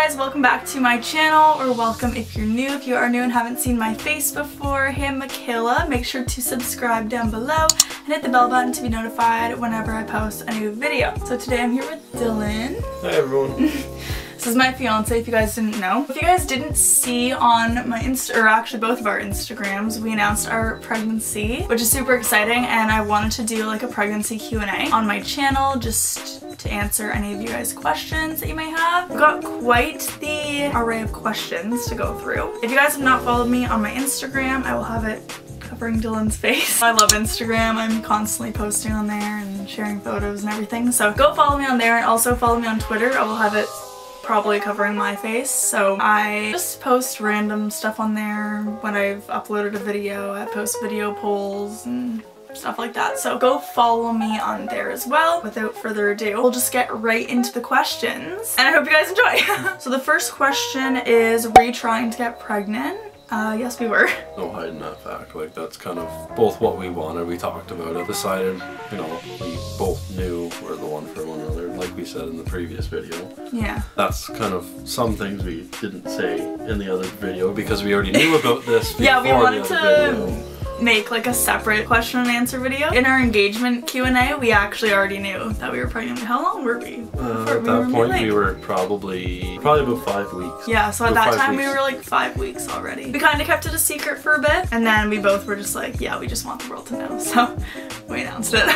guys, welcome back to my channel, or welcome if you're new. If you are new and haven't seen my face before, hey, I'm Michaela. Make sure to subscribe down below and hit the bell button to be notified whenever I post a new video. So today I'm here with Dylan. Hi everyone. This is my fiance, if you guys didn't know. If you guys didn't see on my or actually both of our Instagrams, we announced our pregnancy, which is super exciting, and I wanted to do like a pregnancy Q&A on my channel just to answer any of you guys' questions that you may have. We've got quite the array of questions to go through. If you guys have not followed me on my Instagram, I will have it covering Dylan's face. I love Instagram. I'm constantly posting on there and sharing photos and everything. So go follow me on there, and also follow me on Twitter. I will have it probably covering my face. So I just post random stuff on there. When I've uploaded a video, I post video polls and stuff like that. So go follow me on there as well. Without further ado, we'll just get right into the questions, and I hope you guys enjoy. So the first question is, were you trying to get pregnant? Yes, we were. No hiding that fact. Like, that's kind of both what we wanted. We talked about it, decided, you know, we both knew we're the one for one another, like we said in the previous video. Yeah. That's kind of some things we didn't say in the other video because we already knew about this before. Yeah, we wanted the other to video. Make like a separate question and answer video. In our engagement Q&A, we actually already knew that we were pregnant. How long were we? At that point, we were probably about 5 weeks. Yeah, so at that time we were like 5 weeks already. We kind of kept it a secret for a bit, and then we both were just like, yeah, we just want the world to know, so we announced it.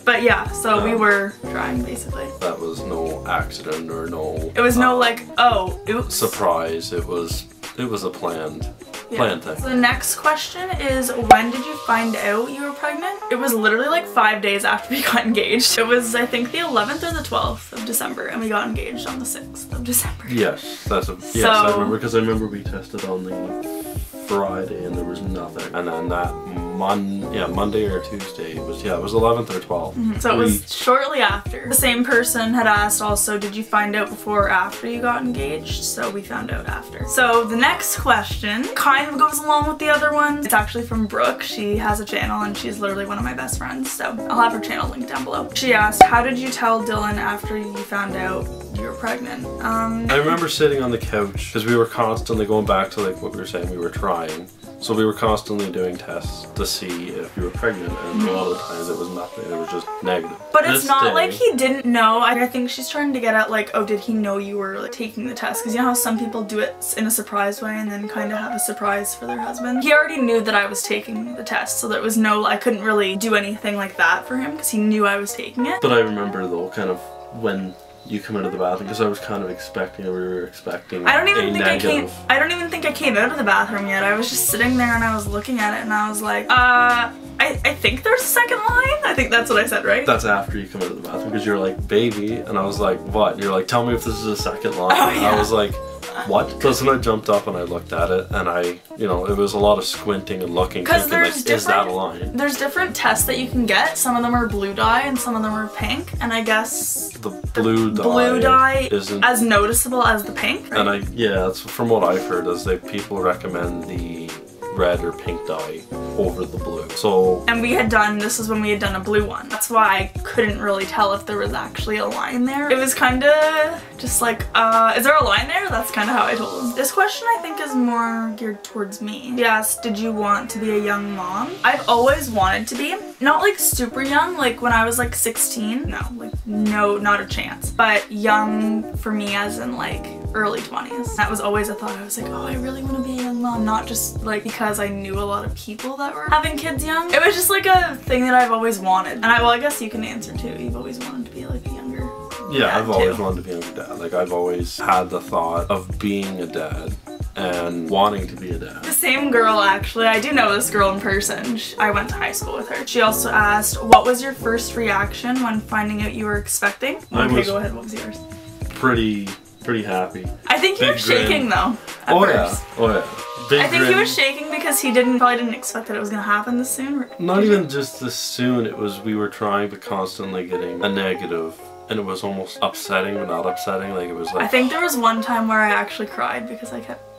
But yeah, so we were trying basically. That was no accident or no... It was no like, oh, oops. Surprise. It was a planned thing. So the next question is, when did you find out you were pregnant? It was literally like 5 days after we got engaged. It was, I think, the 11th or the 12th of December, and we got engaged on the 6th of December. Yes, yes, I remember, because I remember we tested on the Friday and there was nothing, and then that Monday or Tuesday was, it was 11th or 12th. So it was shortly after. The same person had asked also, did you find out before or after you got engaged? So we found out after. So the next question kind of goes along with the other ones. It's actually from Brooke. She has a channel and she's literally one of my best friends, so I'll have her channel linked down below. She asked, how did you tell Dylan after you found out you were pregnant? I remember sitting on the couch because we were constantly going back to like what we were saying, we were trying. So we were constantly doing tests to see if you were pregnant, and a lot of the times it was nothing, it was just negative. But it's not like he didn't know. I think she's trying to get at like, oh, did he know you were like taking the test? Because you know how some people do it in a surprise way and then kind of have a surprise for their husband? He already knew that I was taking the test, so there was no, I couldn't really do anything like that for him because he knew I was taking it. But I remember though, kind of when you come into the bathroom, because I was kind of expecting, we were expecting I don't even think I came out of the bathroom yet. I was just sitting there and I was looking at it and I was like, I think there's a second line? I think that's what I said, right? That's after you come out of the bathroom, because you're like, baby, and I was like, what? And you're like, tell me if this is a second line. Oh, yeah. I was like, what? So then I jumped up and I looked at it, and it was a lot of squinting and looking, thinking like, is that a line? There's different tests that you can get. Some of them are blue dye and some of them are pink, and I guess the blue dye isn't as noticeable as the pink, right? And that's from what I've heard, is that people recommend the red or pink dye over the blue. So, and this is when we had done a blue one. That's why I couldn't really tell if there was actually a line there. It was kind of just like, is there a line there? That's kind of how I told him. This question I think is more geared towards me. He asked, did you want to be a young mom? I've always wanted to be. Not like super young, like when I was like 16. No, not a chance. But young for me as in like early 20s. That was always a thought. I was like, oh, I really want to be a young mom. Not just like because I knew a lot of people that were having kids young. It was just like a thing that I've always wanted. And I guess you can answer too. You've always wanted to be like a younger dad I've always wanted to be a younger dad. Like, I've always had the thought of being a dad and wanting to be a dad. The same girl, actually. I do know this girl in person. I went to high school with her. She also asked, what was your first reaction when finding out you were expecting? Okay, go ahead. What was yours? Pretty happy. I think you were shaking though. Oh yeah. I think he was shaking because he probably didn't expect that it was gonna happen this soon. Not even just this soon. It was, we were trying but constantly getting a negative, and it was almost upsetting but not upsetting. Like, it was like, I think there was one time where I actually cried because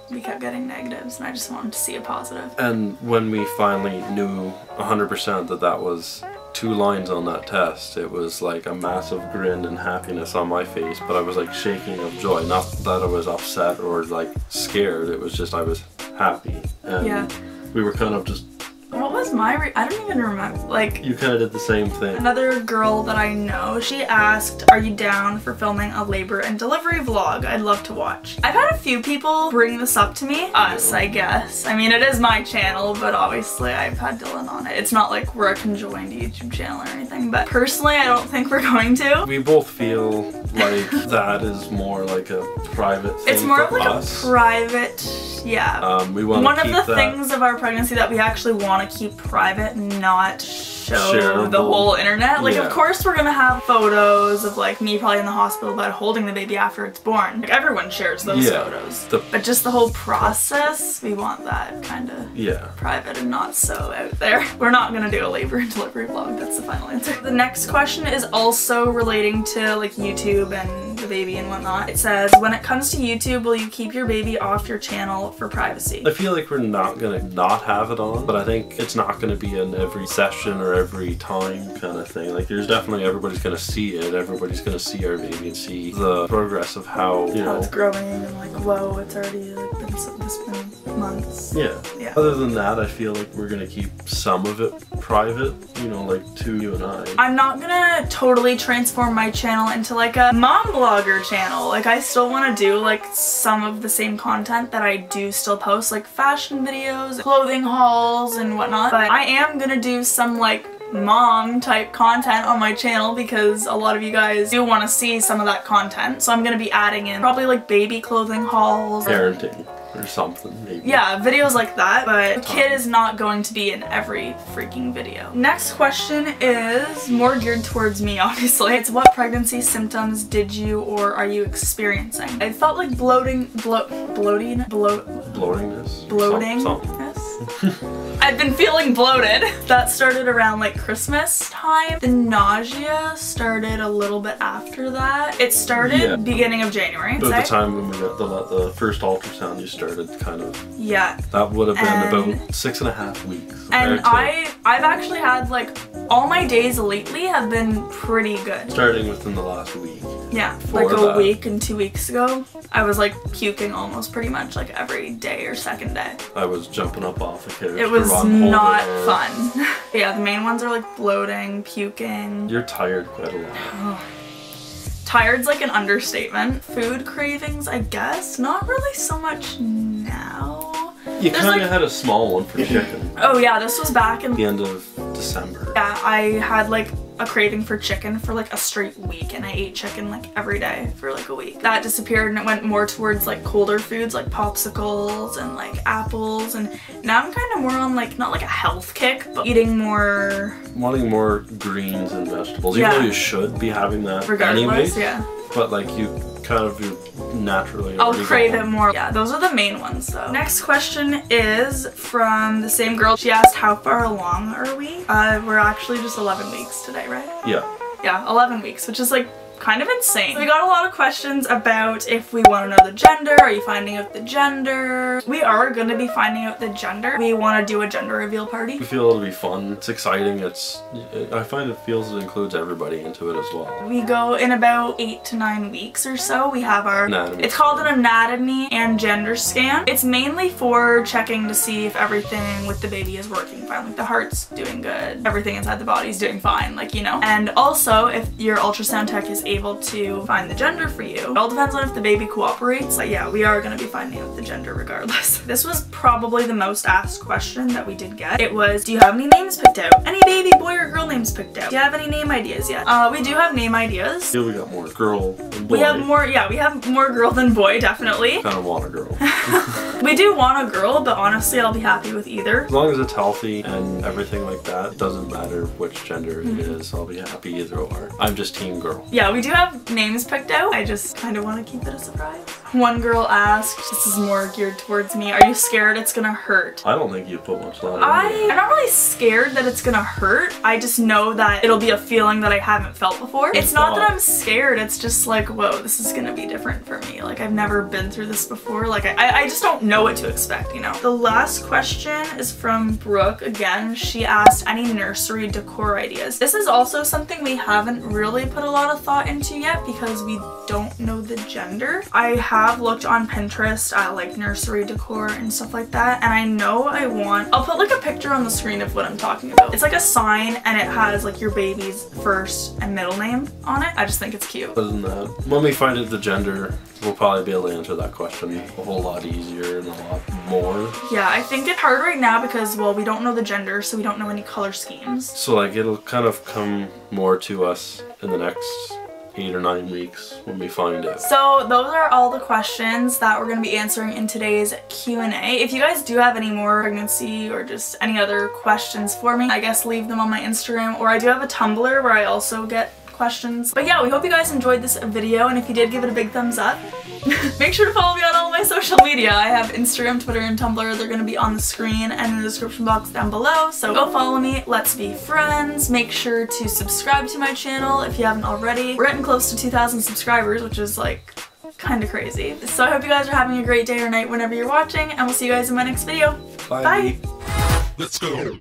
we kept getting negatives and I just wanted to see a positive. And when we finally knew 100% that was 2 lines on that test, it was like a massive grin and happiness on my face, but I was like shaking of joy. Not that I was upset or like scared, it was just I was happy. And yeah. we were kind of just... What was my I don't even remember. Like, you kind of did the same thing. Another girl that I know, she asked, are you down for filming a labor and delivery vlog? I'd love to watch. I've had a few people bring this up to me. Us, I guess. I mean, it is my channel, but obviously I've had Dylan on it. It's not like we're a conjoined YouTube channel or anything, but personally I don't think we're going to. We both feel like that is more like a private thing. It's more of like us. A private, yeah. We want One to keep of the things of our pregnancy that we actually want to keep private, not show the whole internet. Like, of course we're gonna have photos of like me probably in the hospital but holding the baby after it's born. Like, everyone shares those photos. But just the whole process, we want that kind of private and not so out there. We're not gonna do a labor and delivery vlog. That's the final answer. The next question is also relating to like YouTube and the baby and whatnot. It says, when it comes to YouTube, will you keep your baby off your channel for privacy? I feel like we're not gonna not have it on, but I think it's not gonna be in every session or every time kind of thing. Like, there's definitely, everybody's gonna see it, everybody's gonna see our baby and see the progress of how, you know, it's growing and like, whoa, it's already like been months. Yeah. Other than that, I feel like we're gonna keep some of it private, you know, like to you and I. I'm not gonna totally transform my channel into like a mom blogger channel. Like, I still want to do like some of the same content that I do still post, like fashion videos, clothing hauls and whatnot, but I am gonna do some like mom type content on my channel because a lot of you guys do want to see some of that content, so I'm gonna be adding in probably like baby clothing hauls, parenting or something, maybe. Yeah, videos like that, but the kid is not going to be in every freaking video. Next question is more geared towards me, obviously. It's, what pregnancy symptoms did you or are you experiencing? I felt like bloatingness. I've been feeling bloated. That started around like Christmas time. The nausea started a little bit after that. It started beginning of January. But at the time when we got the first ultrasound, you started kind of... Yeah. That would have been about 6.5 weeks. And I've actually had like, all my days lately have been pretty good. Starting within the last week. Yeah, like a week and 2 weeks ago, I was like puking almost pretty much like every day or second day. I was jumping up off the couch. It was not fun. Yeah, the main ones are like bloating, puking. You're tired quite a lot. Tired's like an understatement. Food cravings, I guess. Not really so much now. You kind of had a small one for chicken. Oh yeah, this was back in the end of December. Yeah, I had like a craving for chicken for like a straight week, and I ate chicken like every day for like a week. That disappeared and it went more towards like colder foods like popsicles and like apples, and now I'm kind of more on like, not like a health kick, but eating more... Wanting more greens and vegetables, even though you should be having that regardless, anyways, but like you kind of naturally... I'll crave it more. Yeah, those are the main ones though. Next question is from the same girl. She asked, how far along are we? We're actually just 11 weeks today, right? Yeah. Yeah, 11 weeks, which is like kind of insane. We got a lot of questions about if we want to know the gender. Are you finding out the gender? We are going to be finding out the gender. We want to do a gender reveal party. We feel it'll be fun. It's exciting. I find it includes everybody into it as well. We go in about 8 to 9 weeks or so. We have our anatomy. It's called an anatomy and gender scan. It's mainly for checking to see if everything with the baby is working fine. Like the heart's doing good, everything inside the body is doing fine, like, you know. And also if your ultrasound tech is able to find the gender for you. It all depends on if the baby cooperates, but yeah, we are going to be finding out the gender regardless. This was probably the most asked question that we did get. It was, do you have any names picked out? Any baby boy or girl names picked out? Do you have any name ideas yet? We do have name ideas. Yeah, we got more girl than boy. We have more girl than boy, definitely. Kind of want a girl. We do want a girl, but honestly I'll be happy with either. As long as it's healthy and everything like that, it doesn't matter which gender it is, I'll be happy either or. I'm just team girl. Yeah, we do have names picked out. I just kind of want to keep it a surprise. One girl asked, this is more geared towards me, are you scared it's gonna hurt? I don't think you put much thought into it. I'm not really scared that it's gonna hurt. I just know that it'll be a feeling that I haven't felt before. It's not that I'm scared, it's just like, whoa, this is gonna be different for me. Like, I've never been through this before. Like, I just don't know what to expect, you know? The last question is from Brooke again. She asked any nursery decor ideas. This is also something we haven't really put a lot of thought into yet because we don't know the gender. I have looked on Pinterest at like nursery decor and stuff like that, and I know I'll put like a picture on the screen of what I'm talking about. It's like a sign and it has like your baby's first and middle name on it. I just think it's cute. Other than that, when we find out the gender, we'll probably be able to answer that question a whole lot easier and a lot more. Yeah, I think it's hard right now because, well, we don't know the gender, so we don't know any color schemes. So like it'll kind of come more to us in the next 8 or 9 weeks when we find out. So those are all the questions that we're going to be answering in today's Q&A. If you guys do have any more pregnancy or just any other questions for me, I guess leave them on my Instagram, or I do have a Tumblr where I also get questions. But yeah, we hope you guys enjoyed this video, and if you did, give it a big thumbs up. Make sure to follow me on all my social media. I have Instagram, Twitter, and Tumblr. They're going to be on the screen and in the description box down below, so go follow me. Let's be friends. Make sure to subscribe to my channel if you haven't already. We're getting close to 2,000 subscribers, which is like kind of crazy. So I hope you guys are having a great day or night whenever you're watching, and we'll see you guys in my next video. Bye. Bye. Let's go.